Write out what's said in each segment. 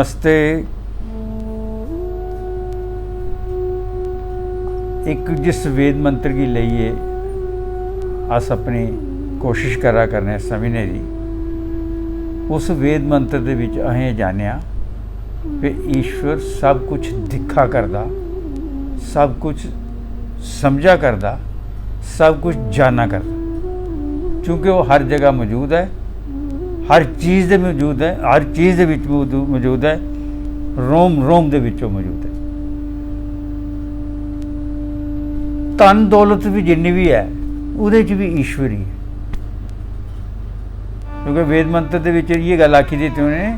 नमस्ते। एक जिस वेद मंत्र की लइए अस अपनी कोशिश करा करने समझने की, उस वेद मंत्र दे विच असें जानिया कि ईश्वर सब कुछ दिखा करदा, सब कुछ समझा करदा, सब कुछ जाना करदा, क्योंकि वो हर जगह मौजूद है, हर चीज़ दे मौजूद है, हर चीज़ दे विच मौजूद है, रोम रोम दे विचों मौजूद है। धन दौलत भी जिन्नी भी है उहदे च भी ईश्वर ही है, क्योंकि वेद मंत्र दे विच ये गल आखी दी थी उन्हें,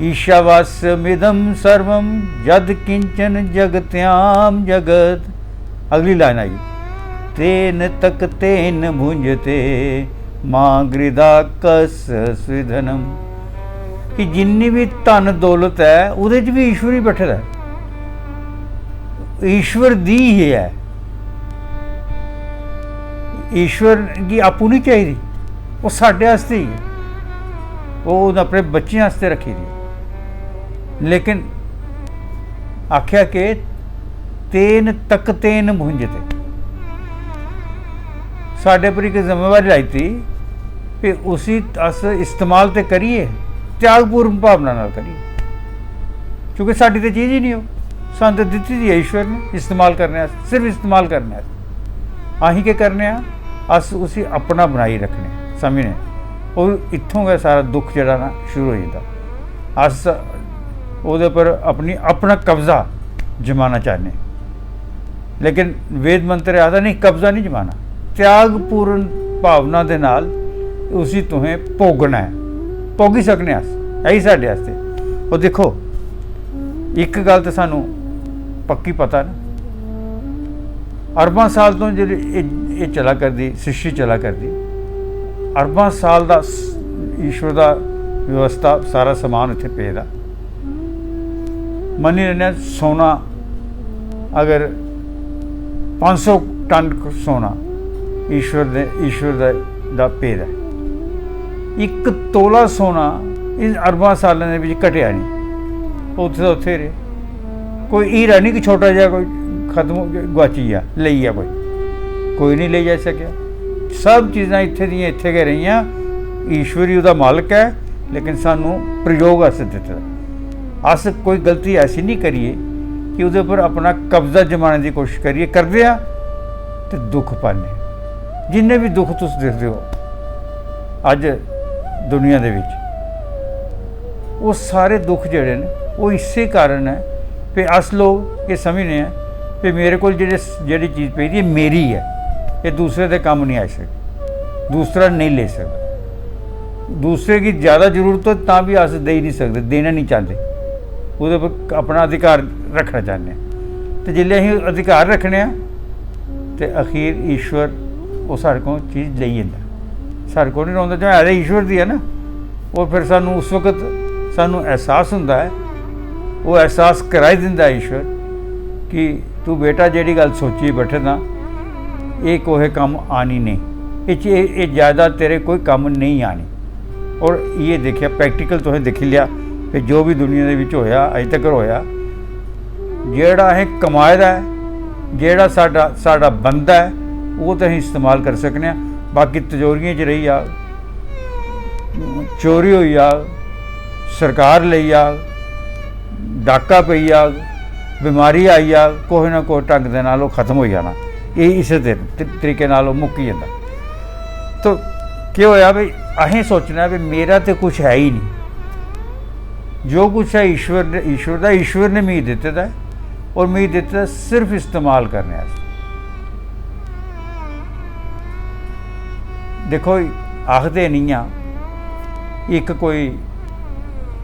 ईशावास्यमिदं सर्वं यद किंचन जगत्याम जगत। अगली लाइन आई, तेन तक तेन भुंजते मां गृदा कस स्विधनम, कि जिन्नी भी धन दौलत है उहदे च भी ईश्वर ही बैठे दा, ईश्वर दी ही है। ईश्वर की आपू नहीं चाहिए, वो साढ़े आस्ते ही है, वो अपने बच्चों आस्ते रखी दी। लेकिन आख्या कि तेन तक तेन भुंजते, साढ़े पर एक जिम्मेवारी लाई थी कि उसी अस इस्तेमाल तो करिए, त्यागपूर्ण भावना नाल करिए, क्योंकि साड़ी तो चीज़ ही नहीं हो, सन तो दिती दी है ईश्वर ने इस्तेमाल करने, सिर्फ इस्तेमाल करने। अहीं के करने अस उसी अपना बनाई रखने समझने, और इत्थों गै सारा दुख जड़ा ना शुरू हो जाता। अस उहदे पर अपना कब्जा जमाना चाहने, लेकिन वेद मंत्र आखदा नहीं, कब्जा नहीं जमाना, त्यागपूर्ण भावना दे नाल उसी तुहें भोगना है, भोगी सकने अस, यही साढ़े आस्ते। और देखो एक गल तो सानू पक्की पता ना, अरबां साल तो ये चला करदी सृष्टि चला करदी, अरबां साल का ईश्वर का व्यवस्था सारा समान इत्थे पे दा। मन्नी लैने सोना अगर 500 टन सोना ईश्वर दा पेद है, एक तोला सोना इस अरबां सालों के विच घटिया नहीं, उत्थे उत्थे रहे। कोई हीरा नहीं कि छोटा जहा कोई खत्म गुआची गया ले गया, कोई नहीं ले जा सकिया। सब चीज़ां इत्थे दियां इत्थे गै रहियां, ईश्वर ही उहदा मालक है, लेकिन सानू प्रयोग आस्ते दित्ता। अस कोई गलती ऐसी नहीं करिए कि उहदे पर अपना कब्जा जमाने की कोशिश करिए, करदे आ ते दुख पाने। जिन्ने भी दुख तुस देखते हो अज दुनिया दे विच, वो सारे दुख जिहड़े ने वो इसे कारण है कि अस लोग ये समझने हैं कि मेरे को जिहड़ी चीज़ पई दी मेरी है, ये दूसरे दे काम नहीं आ सकती, दूसरा नहीं ले सकता। दूसरे की ज़्यादा जरूरत हो तां भी अस दे ही नहीं सकते, देना नहीं चाहते, उहदे पर अपना अधिकार रखना चाहते हैं। तो जिसले असीं अधिकार रखने तो अखीर ईश्वर वो साढ़े को चीज़ ले जाता, साढ़े को नहीं रौंदा, जो है ईश्वर दी है ना। और फिर सानू उस वक्त सानू एहसास होंदा है, वो एहसास कराई दिंदा ईश्वर कि तू बेटा जिहड़ी गल सोची बैठे ना, ये कोई कम आनी नहीं, ये ज़्यादा तेरे कोई कम नहीं आनी। और ये देखिया प्रैक्टिकल तुसें देखी लिया कि जो भी दुनिया दे विच होया अज तक होया, जेड़ा असें कमाए दा है, जेड़ा साडा बनदा है, वो तो असीं इस्तेमाल कर सकने। बाकी तिजोरियां च रही जाग, चोरी होई जाग, सरकार ले जाग, डाका पई जाग, बीमारी आई जाग, कोई ना कोई ढंग दे नाल खत्म हो जाना, ये इस तरीके नाल मुक्की जांदा। तो क्या होया भी असें सोचना भी मेरा तो कुछ है ही नहीं, जो कुछ है ईश्वर ने मिगी दित्ते दा है, और मिगी दित्ते दा सिर्फ इस्तेमाल करने आस्ते। देखो आखदे नहीं आ, एक कोई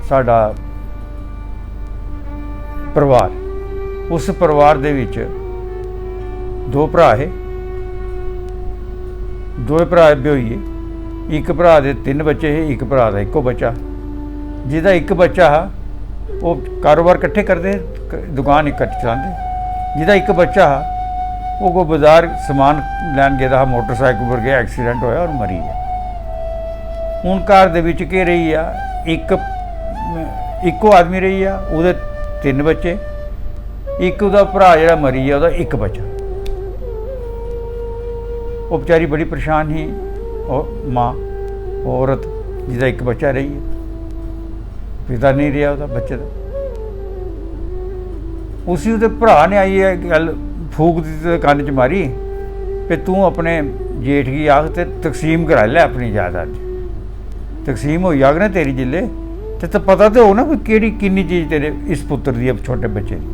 साडा परिवार, उस परिवार दे विच दो भरा है, दो भरा ब्योईए, एक भरा दे 3 बच्चे है, एक भरा दा इक्को बच्चा। जिहदा एक बच्चा हा वो कारोबार इकट्ठे करते, दुकान इकट्ठी चलाते। जिहदा एक बच्चा हा वो कोई बाजार समान लैन गया था, मोटरसाइकिल पर गया, एक्सीडेंट होया और मरी गया। हुण घर दे विच के रही आ, ਇੱਕੋ ਆਦਮੀ ਰਹੀ ਆ, ਉਹਦੇ 3 ਬੱਚੇ, ਇੱਕ ਉਹਦਾ ਭਰਾ ਜਿਹੜਾ ਮਰੀ ਆ ਉਹਦਾ 1 ਬੱਚਾ। ਉਹ ਵਿਚਾਰੀ ਬੜੀ ਪਰੇਸ਼ਾਨ ਸੀ, ਉਹ ਮਾਂ, ਉਹ औरत ਜਿਹਦਾ 1 ਬੱਚਾ ਰਹੀ ਹੈ, ਪਿਤਾ ਨਹੀਂ ਰਿਹਾ ਉਹਦਾ ਬੱਚੇ ਦਾ। ਉसी ਉਹਦੇ ਭਰਾ ਨੇ ਆਈ ਹੈ ਗੱਲ ਫੂਕ ਦਿੱਤੀ ਤੇ ਕੰਨ 'ਚ ਮਾਰੀ ਵੀ ਤੂੰ ਆਪਣੇ ਜੇਠ की आख ते तकसीम करा लै अपनी जायदाद। तकसीम होई जाग ना तेरी जिले तो पता तो हो ना कोई केड़ी किन्नी चीज़ तेरे इस पुत्र दी छोटे बच्चे दी।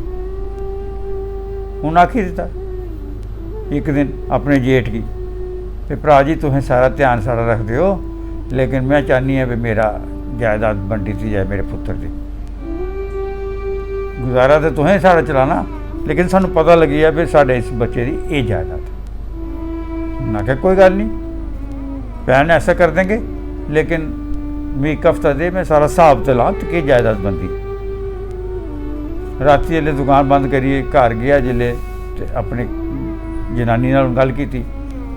उन्हें आखी दिता एक दिन अपने जेठ की ते भरा जी तुसें सारा ध्यान सारा रख दिओ, लेकिन मैं चाहनी है भी मेरा जायदाद बंडी थी जाए मेरे पुत्र की। गुजारा तो तुसें सारा चलाना, लेकिन सानू पता लगी है भी साढ़े इस बच्चे की ये जायदाद। ना क्या कोई गल नहीं भैन ऐसा कर देंगे, लेकिन मैं 1 हफ्ता दे मैं सारा हिसाब तो ला तो जायदाद बनती। राती जिले दुकान बंद करिए घर गया जिले अपनी जनानी नाल गल की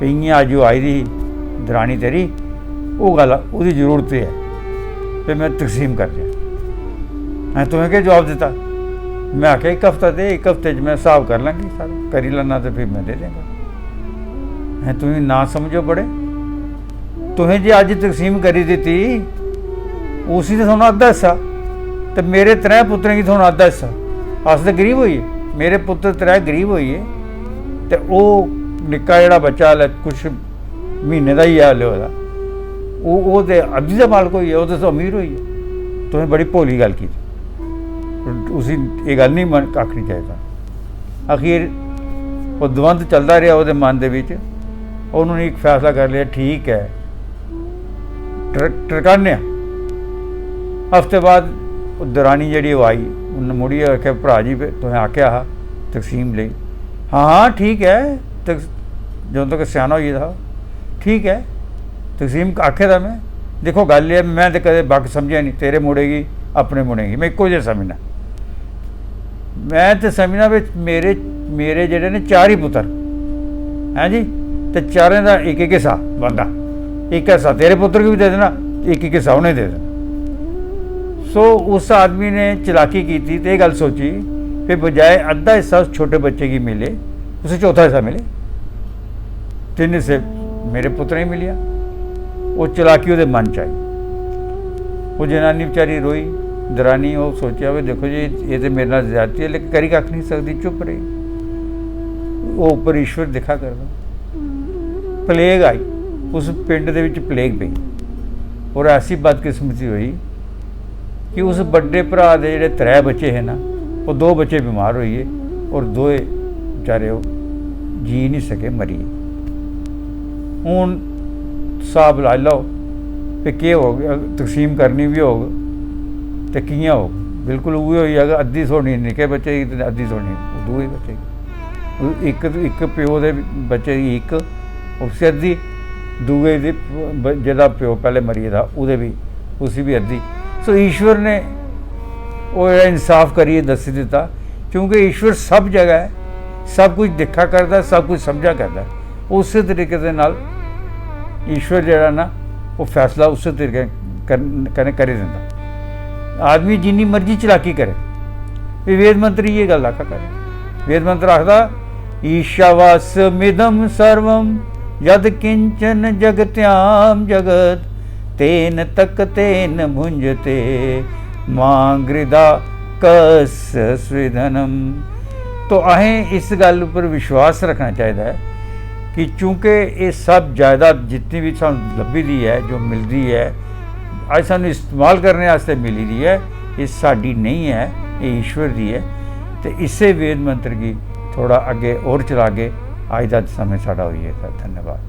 इं अज वो आई दी दरानी तेरी, वो गल उसकी जरूरत है भी मैं तकसीम कर दिया। मैं तुम्हें क्या जवाब दिता? मैं आख्या 1 हफ्ता दे, 1 हफ्ते मैं हिसाब कर लेंगे सारा, करी लेना तो फिर मैं दे देंगा। है तुम्हें ना समझो बड़े, तुम्हें जे अज तकसीम करी दी उसी तो थोड़ा अद्धा हिस्सा, तो मेरे 3 पुत्रें की थोड़ा अद्धा हिस्सा। अस तो गरीब होइए, मेरे पुत्र 3 गरीब होइए, तो वह निक्का जड़ा बच्चा हले कुछ महीने का ही है हले वो तो अद्धी का मालक होइए, वो तो अमीर होइए। तुम्हें बड़ी भोली गल की, उसी ये गल नहीं आखनी चाहिए। अखीर वो द्वंद चलता रहा वो मन के, उन्होंने एक फैसला कर लिया ठीक है टरकाने। हफ्ते बाद दरानी जी वो आई, उन्हें मुड़िए आख्या भरा जी तुसें आख्या हा तकसीम ले। हाँ हाँ ठीक है, जो तक सियाना हो था ठीक है तकसीम आखे था मैं। देखो गल है मैं तो कदे बक समझिया नहीं, तेरे मुड़ेगी अपने मुड़ेगी, मैं एको जिहा समझना। मैं तो समझना भी मेरे मेरे जेडे ने 4 ही पुत्र हैं जी, तो 4 का 1-1 हिस्सा बनता, 1 हिस्सा तेरे पुत्र को भी दे देना, 1-1 हिस्सा उन्हें दे देना। सो उस आदमी ने चलाकी की थी, तो गल सोची फिर बजाय अद्धा हिस्सा उस छोटे बच्चे की मिले, उसे 4था हिस्सा मिले, 3 हिस्से मेरे पुत्र ही मिलिया। वो चलाकी वो मन च आई। वो जनानी बेचारी रोई, दरानी वो सोचा भी देखो जी ये तो मेरे नाल ज्यादती है, लेकिन करी कख नहीं सकती, चुप रही। वो उपर ईश्वर दिखा करदा। प्लेग आई, उस पिंड दे विच प्लेग पई, और ऐसी बदकिस्मती हुई कि उस बड़े भरा दे जिहड़े 3 बच्चे हैं ना, वो 2 बच्चे बीमार होइए और 2 बेचारे जी नहीं सके, मरिए। हुण हिसाब लाई लो कि केह् होग, तकसीम करनी भी होग तो कियां होग, बिल्कुल उ'ऐ होई जाएगा, अद्धी थोड़ी निक्के बच्चे की अद्धी थोड़ी दूए बच्चे की। एक प्यो दे बच्चे की 1 उसी अद्धी, दूए दी जेह्दा प्यो पहले मरी था उहदे भी उसी भी अद्धी। सो ईश्वर ने वो इंसाफ करिए दस दिता, क्योंकि ईश्वर सब जगह है, सब कुछ देखा करता, सब कुछ समझा करता। उस तरीके दे नाल ईश्वर जड़ा ना वो फैसला उस तरीके कने करी दिंदा। आदमी जिन्नी मर्जी चलाकी करे, वेद मंत्र ये गल आखा करे, वेद मंत्र आखदा ईशावास्यमिदं सर्वं यद किंचन जगत्याम जगत तेन तक तेन भुंजते मांगृदा कस स्विधनम। तो अहें इस गल पर विश्वास रखना चाहिए कि चूँकि ये सब जायदाद जितनी भी सानू लभी दी है, जो मिलती है अज सानू इस्तेमाल करने वास्ते मिली दी है, ये साडी नहीं है, ये ईश्वर दी है। तो इसे वेद मंत्र की थोड़ा अगे और चला के अज का समय साड़ा होइए। धन्यवाद।